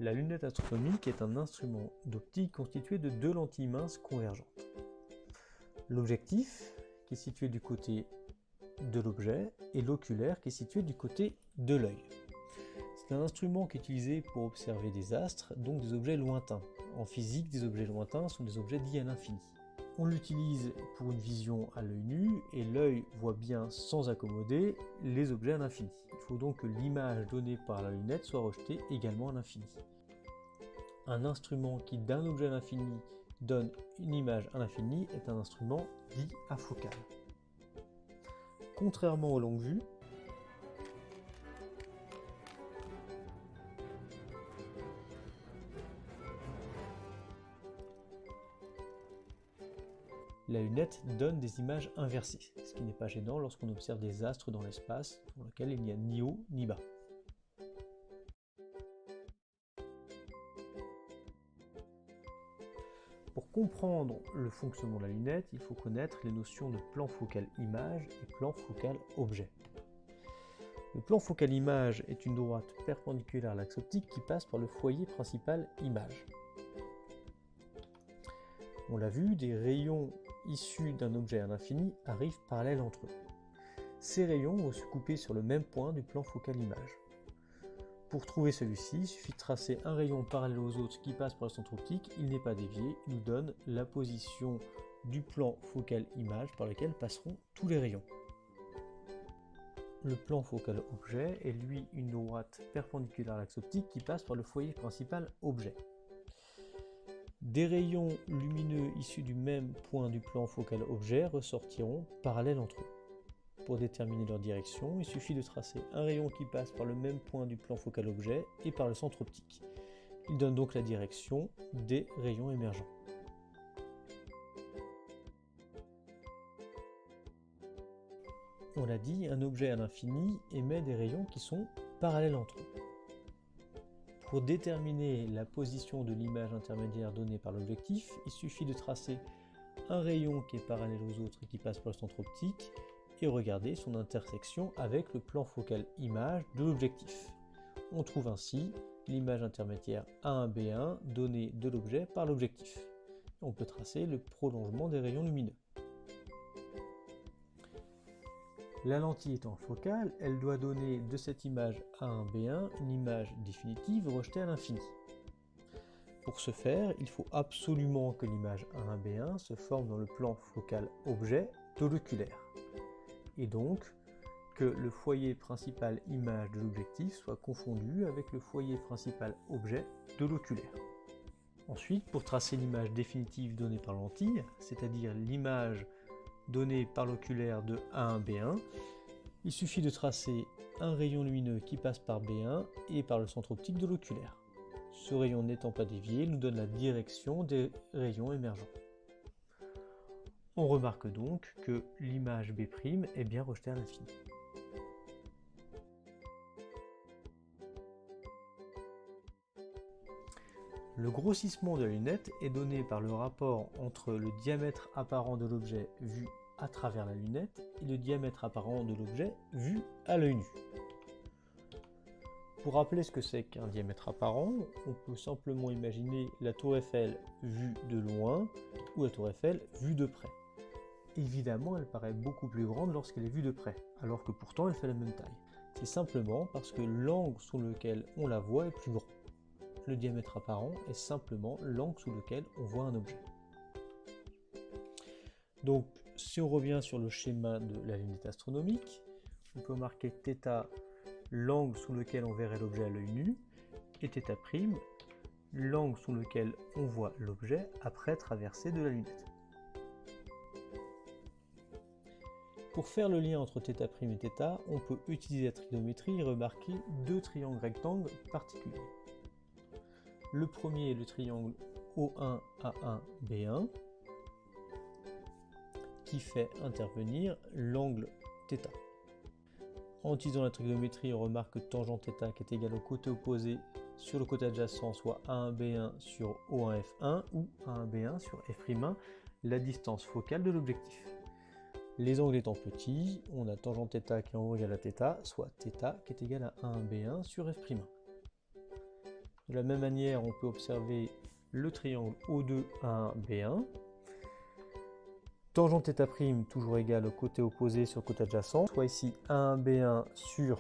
La lunette astronomique est un instrument d'optique constitué de deux lentilles minces convergentes. L'objectif, qui est situé du côté de l'objet, et l'oculaire, qui est situé du côté de l'œil. C'est un instrument qui est utilisé pour observer des astres, donc des objets lointains. En physique, des objets lointains sont des objets dits à l'infini. On l'utilise pour une vision à l'œil nu, et l'œil voit bien sans accommoder les objets à l'infini. Il faut donc que l'image donnée par la lunette soit rejetée également à l'infini. Un instrument qui d'un objet à l'infini donne une image à l'infini est un instrument dit afocal. Contrairement aux longues vues, la lunette donne des images inversées, ce qui n'est pas gênant lorsqu'on observe des astres dans l'espace pour lequel il n'y a ni haut ni bas. Pour comprendre le fonctionnement de la lunette, il faut connaître les notions de plan focal image et plan focal objet. Le plan focal image est une droite perpendiculaire à l'axe optique qui passe par le foyer principal image. On l'a vu, des rayons issus d'un objet à l'infini arrivent parallèles entre eux. Ces rayons vont se couper sur le même point du plan focal image. Pour trouver celui-ci, il suffit de tracer un rayon parallèle aux autres qui passe par le centre optique, il n'est pas dévié, il nous donne la position du plan focal image par lequel passeront tous les rayons. Le plan focal objet est lui une droite perpendiculaire à l'axe optique qui passe par le foyer principal objet. Des rayons lumineux issus du même point du plan focal objet ressortiront parallèles entre eux. Pour déterminer leur direction, il suffit de tracer un rayon qui passe par le même point du plan focal objet et par le centre optique. Il donne donc la direction des rayons émergents. On l'a dit, un objet à l'infini émet des rayons qui sont parallèles entre eux. Pour déterminer la position de l'image intermédiaire donnée par l'objectif, il suffit de tracer un rayon qui est parallèle aux autres et qui passe par le centre optique et regarder son intersection avec le plan focal image de l'objectif. On trouve ainsi l'image intermédiaire A1B1 donnée de l'objet par l'objectif. On peut tracer le prolongement des rayons lumineux. La lentille étant focale, elle doit donner de cette image A1B1 une image définitive rejetée à l'infini. Pour ce faire, il faut absolument que l'image A1B1 se forme dans le plan focal objet de l'oculaire. Et donc que le foyer principal image de l'objectif soit confondu avec le foyer principal objet de l'oculaire. Ensuite, pour tracer l'image définitive donnée par la lentille, c'est-à-dire l'image donnée par l'oculaire de A1B1, il suffit de tracer un rayon lumineux qui passe par B1 et par le centre optique de l'oculaire. Ce rayon n'étant pas dévié, il nous donne la direction des rayons émergents. On remarque donc que l'image B' est bien rejetée à l'infini. Le grossissement de la lunette est donné par le rapport entre le diamètre apparent de l'objet vu à travers la lunette et le diamètre apparent de l'objet vu à l'œil nu. Pour rappeler ce que c'est qu'un diamètre apparent, on peut simplement imaginer la tour Eiffel vue de loin ou la tour Eiffel vue de près. Évidemment, elle paraît beaucoup plus grande lorsqu'elle est vue de près, alors que pourtant elle fait la même taille. C'est simplement parce que l'angle sous lequel on la voit est plus grand. Le diamètre apparent est simplement l'angle sous lequel on voit un objet. Donc, si on revient sur le schéma de la lunette astronomique, on peut marquer θ, l'angle sous lequel on verrait l'objet à l'œil nu, et θ', l'angle sous lequel on voit l'objet après traversée de la lunette. Pour faire le lien entre θ' et θ, on peut utiliser la trigonométrie et remarquer deux triangles rectangles particuliers. Le premier est le triangle O1A1B1 qui fait intervenir l'angle θ. En utilisant la trigonométrie, on remarque que tangente θ qui est égale au côté opposé sur le côté adjacent, soit A1B1 sur O1F1 ou A1B1 sur F'1, la distance focale de l'objectif. Les angles étant petits, on a tangente θ qui est en haut égale à θ, soit θ qui est égal à 1B1 sur F'. De la même manière, on peut observer le triangle O2A1 B1. Tangente θ' toujours égale au côté opposé sur le côté adjacent, soit ici A1 B1 sur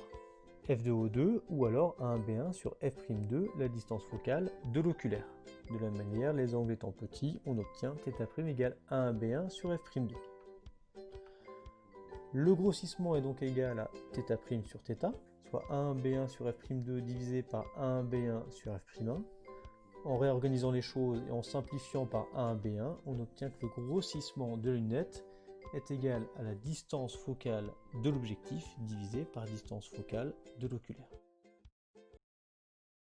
F2O2 ou alors A1 B1 sur F'2, la distance focale de l'oculaire. De la même manière, les angles étant petits, on obtient θ' égale A1 B1 sur F'2. Le grossissement est donc égal à θ' sur θ, soit A1 B1 sur F'2 divisé par A1 B1 sur F'1. En réorganisant les choses et en simplifiant par A1 B1, on obtient que le grossissement de la lunette est égal à la distance focale de l'objectif divisé par la distance focale de l'oculaire.